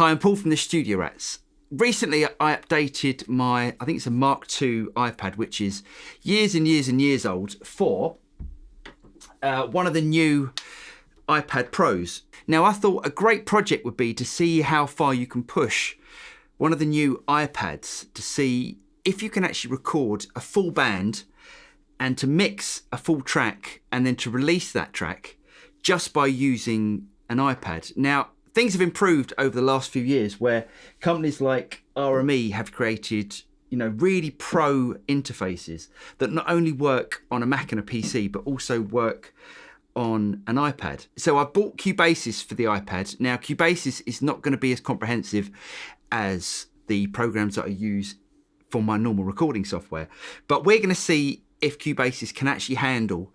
Hi, I'm Paul from the Studio Rats. Recently, I updated my, I think it's a Mark II iPad, which is years and years and years old, for one of the new iPad Pros. Now, I thought a great project would be to see how far you can push one of the new iPads to see if you can actually record a full band and to mix a full track and then to release that track just by using an iPad. Now, things have improved over the last few years where companies like RME have created, really pro interfaces that not only work on a Mac and a PC, but also work on an iPad. So I bought Cubasis for the iPad. Now, Cubasis is not going to be as comprehensive as the programs that I use for my normal recording software, but we're going to see if Cubasis can actually handle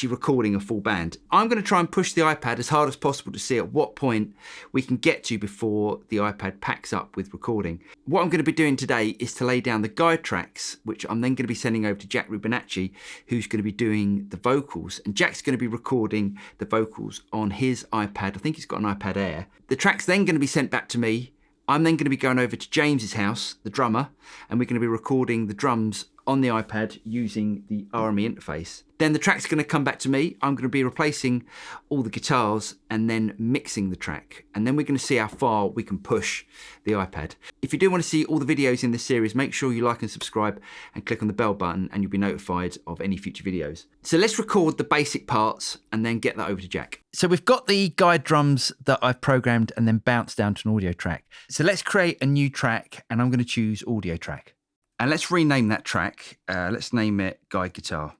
recording a full band. I'm going to try and push the iPad as hard as possible to see at what point we can get to before the iPad packs up with recording. What I'm going to be doing today is to lay down the guide tracks, which I'm then going to be sending over to Jack Rubinacci, who's going to be doing the vocals. And Jack's going to be recording the vocals on his iPad. I think he's got an iPad Air. The track's then going to be sent back to me. I'm then going to be going over to James's house, the drummer, and we're going to be recording the drums on the iPad using the RME interface. Then the track's going to come back to me. I'm going to be replacing all the guitars and then mixing the track. And then we're going to see how far we can push the iPad. If you do want to see all the videos in this series, make sure you like and subscribe and click on the bell button and you'll be notified of any future videos. So let's record the basic parts and then get that over to Jack. So we've got the guide drums that I've programmed and then bounced down to an audio track. So let's create a new track and I'm going to choose audio track. And let's rename that track. Let's name it Guide Guitar.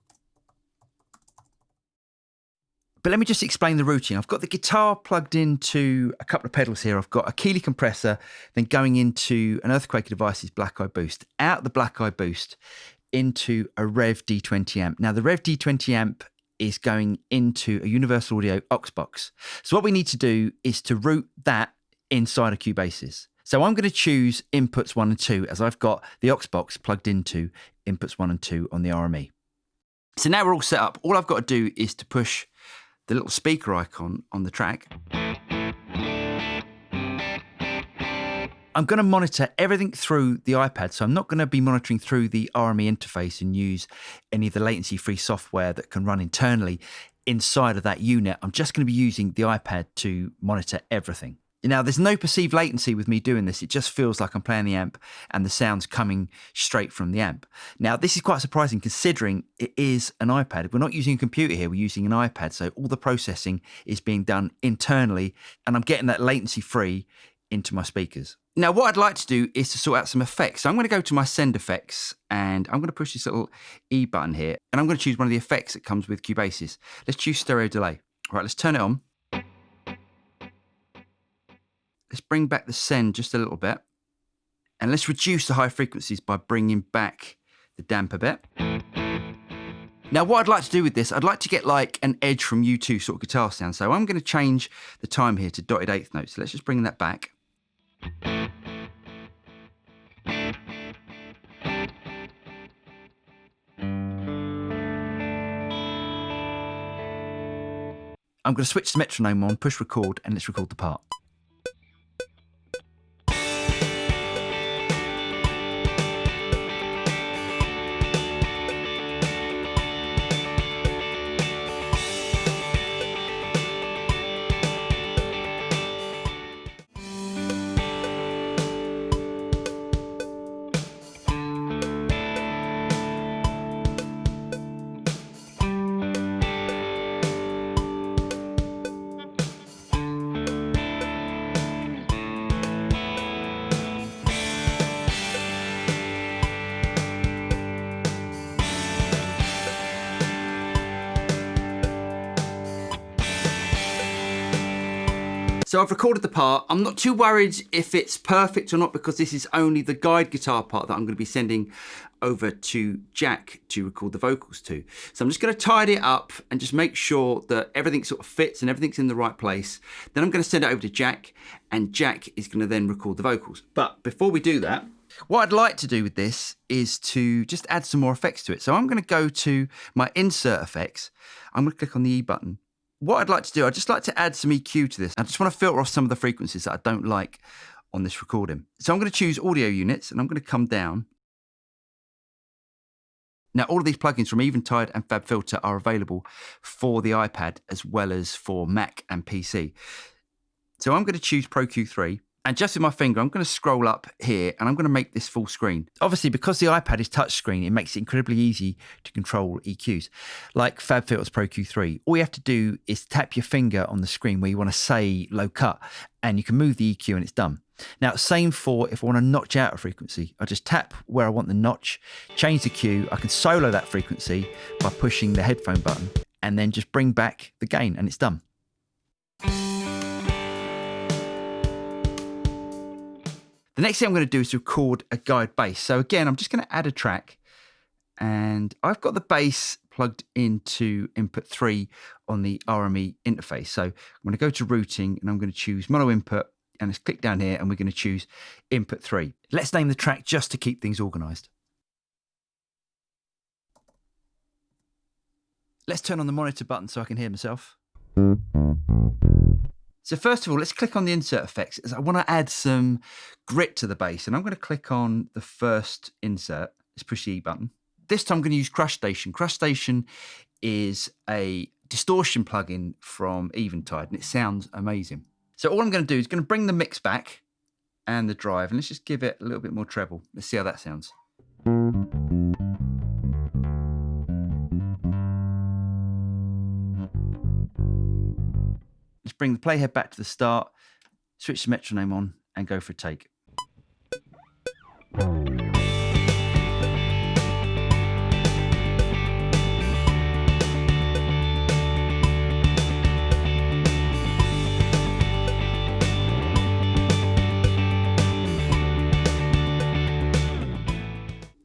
But let me just explain the routing. I've got the guitar plugged into a couple of pedals here. I've got a Keeley compressor, then going into an Earthquaker Devices Black Eye Boost. Out the Black Eye Boost into a Rev D20 amp. Now the Rev D20 amp is going into a Universal Audio aux box. So what we need to do is to route that inside a Cubasis. So I'm going to choose inputs 1 and 2 as I've got the aux box plugged into inputs 1 and 2 on the RME. So now we're all set up. All I've got to do is to push the little speaker icon on the track. I'm going to monitor everything through the iPad, so I'm not going to be monitoring through the RME interface and use any of the latency-free software that can run internally inside of that unit. I'm just going to be using the iPad to monitor everything. Now, there's no perceived latency with me doing this. It just feels like I'm playing the amp and the sound's coming straight from the amp. Now, this is quite surprising considering it is an iPad. We're not using a computer here, we're using an iPad. So all the processing is being done internally and I'm getting that latency free into my speakers. Now, what I'd like to do is to sort out some effects. So I'm going to go to my send effects and I'm going to push this little E button here and I'm going to choose one of the effects that comes with Cubasis. Let's choose stereo delay. All right, let's turn it on. Let's bring back the send just a little bit. And let's reduce the high frequencies by bringing back the damp a bit. Now, what I'd like to do with this, I'd like to get like an Edge from U2 sort of guitar sound. So I'm going to change the time here to dotted eighth notes. So let's just bring that back. I'm going to switch the metronome on, push record, and let's record the part. So I've recorded the part. I'm not too worried if it's perfect or not because this is only the guide guitar part that I'm going to be sending over to Jack to record the vocals to. So I'm just going to tidy it up and just make sure that everything sort of fits and everything's in the right place. Then I'm going to send it over to Jack and Jack is going to then record the vocals. But before we do that, what I'd like to do with this is to just add some more effects to it. So I'm going to go to my insert effects. I'm going to click on the E button what I'd like to do, I'd just like to add some EQ to this. I just want to filter off some of the frequencies that I don't like on this recording. So I'm going to choose audio units and I'm going to come down. Now, all of these plugins from Eventide and FabFilter are available for the iPad as well as for Mac and PC. So I'm going to choose Pro Q3, and just with my finger, I'm going to scroll up here and I'm going to make this full screen. Obviously, because the iPad is touchscreen, it makes it incredibly easy to control EQs. Like FabFilter's Pro Q3, all you have to do is tap your finger on the screen where you want to say low cut, and you can move the EQ and it's done. Now, same for if I want to notch out a frequency. I just tap where I want the notch, change the Q. I can solo that frequency by pushing the headphone button and then just bring back the gain and it's done. The next thing I'm going to do is record a guide bass. So again, I'm just going to add a track and I've got the bass plugged into input 3 on the RME interface. So I'm going to go to routing and I'm going to choose mono input. And let's click down here and we're going to choose input 3. Let's name the track just to keep things organized. Let's turn on the monitor button so I can hear myself. So first of all, let's click on the insert effects as I want to add some grit to the bass. And I'm going to click on the first insert. Let's push the E button. This time I'm going to use Crush Station. Crush Station is a distortion plugin from Eventide and it sounds amazing. So all I'm going to do is going to bring the mix back and the drive, and let's just give it a little bit more treble. Let's see how that sounds. Let's bring the playhead back to the start, switch the metronome on, and go for a take.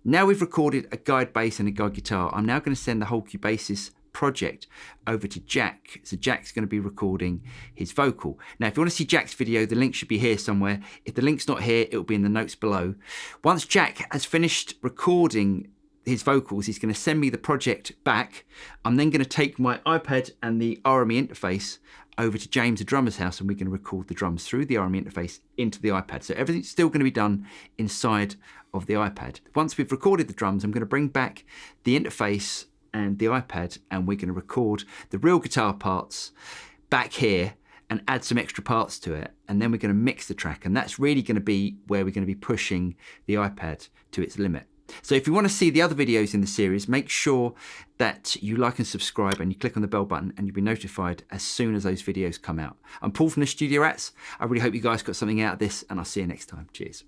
Now we've recorded a guide bass and a guide guitar, I'm now going to send the whole Cubasis project over to Jack. So Jack's going to be recording his vocal. Now, if you want to see Jack's video, the link should be here somewhere. If the link's not here, it'll be in the notes below. Once Jack has finished recording his vocals, he's going to send me the project back. I'm then going to take my iPad and the RME interface over to James, the drummer's house, and we're going to record the drums through the RME interface into the iPad. So everything's still going to be done inside of the iPad. Once we've recorded the drums, I'm going to bring back the interface and the iPad, and we're going to record the real guitar parts back here and add some extra parts to it. And then we're going to mix the track. And that's really going to be where we're going to be pushing the iPad to its limit. So if you want to see the other videos in the series, make sure that you like and subscribe and you click on the bell button and you'll be notified as soon as those videos come out. I'm Paul from the Studio Rats. I really hope you guys got something out of this and I'll see you next time. Cheers.